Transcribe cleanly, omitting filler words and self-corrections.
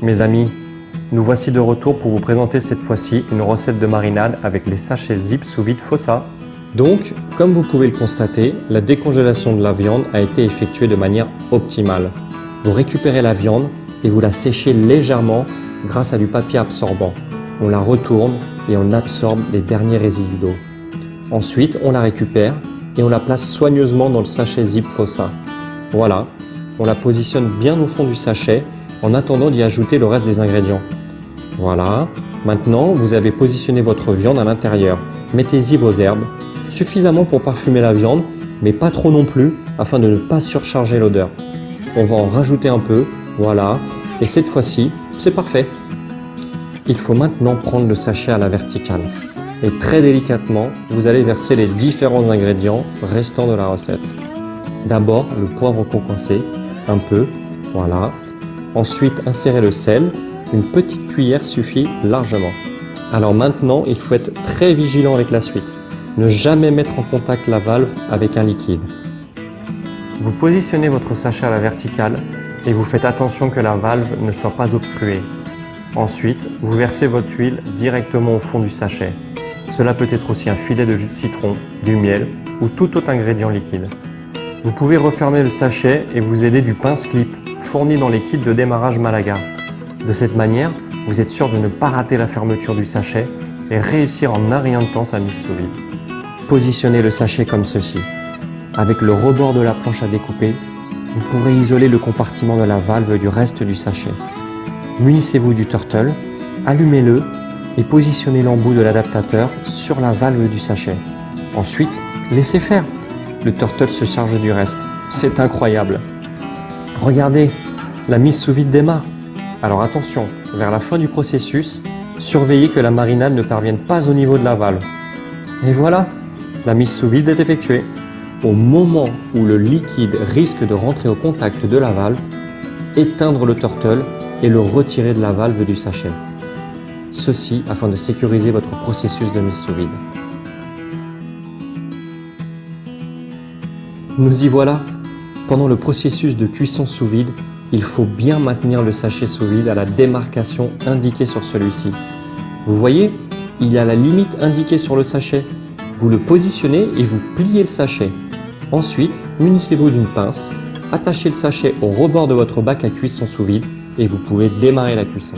Mes amis, nous voici de retour pour vous présenter cette fois-ci une recette de marinade avec les sachets Zip sous vide Fossa. Donc, comme vous pouvez le constater, la décongélation de la viande a été effectuée de manière optimale. Vous récupérez la viande et vous la séchez légèrement grâce à du papier absorbant. On la retourne et on absorbe les derniers résidus d'eau. Ensuite, on la récupère et on la place soigneusement dans le sachet Zip Fossa. Voilà, on la positionne bien au fond du sachet en attendant d'y ajouter le reste des ingrédients. Voilà, maintenant vous avez positionné votre viande à l'intérieur. Mettez-y vos herbes, suffisamment pour parfumer la viande, mais pas trop non plus afin de ne pas surcharger l'odeur. On va en rajouter un peu, voilà, et cette fois-ci, c'est parfait. Il faut maintenant prendre le sachet à la verticale. Et très délicatement, vous allez verser les différents ingrédients restants de la recette. D'abord, le poivre concassé, un peu, voilà. Ensuite, insérez le sel, une petite cuillère suffit largement. Alors maintenant, il faut être très vigilant avec la suite. Ne jamais mettre en contact la valve avec un liquide. Vous positionnez votre sachet à la verticale et vous faites attention que la valve ne soit pas obstruée. Ensuite, vous versez votre huile directement au fond du sachet. Cela peut être aussi un filet de jus de citron, du miel ou tout autre ingrédient liquide. Vous pouvez refermer le sachet et vous aider du pince-clip fourni dans les kits de démarrage Malaga. De cette manière, vous êtes sûr de ne pas rater la fermeture du sachet et réussir en un rien de temps sa mise sous vide. Positionnez le sachet comme ceci. Avec le rebord de la planche à découper, vous pourrez isoler le compartiment de la valve du reste du sachet. Munissez-vous du turtle, allumez-le et positionnez l'embout de l'adaptateur sur la valve du sachet. Ensuite, laissez faire. Le turtle se charge du reste. C'est incroyable. Regardez, la mise sous vide démarre. Alors attention, vers la fin du processus, surveillez que la marinade ne parvienne pas au niveau de la valve. Et voilà, la mise sous vide est effectuée. Au moment où le liquide risque de rentrer au contact de la valve, éteindre le turtle et le retirer de la valve du sachet. Ceci afin de sécuriser votre processus de mise sous vide. Nous y voilà. Pendant le processus de cuisson sous vide, il faut bien maintenir le sachet sous vide à la démarcation indiquée sur celui-ci. Vous voyez, il y a la limite indiquée sur le sachet. Vous le positionnez et vous pliez le sachet. Ensuite, munissez-vous d'une pince, attachez le sachet au rebord de votre bac à cuisson sous vide et vous pouvez démarrer la cuisson.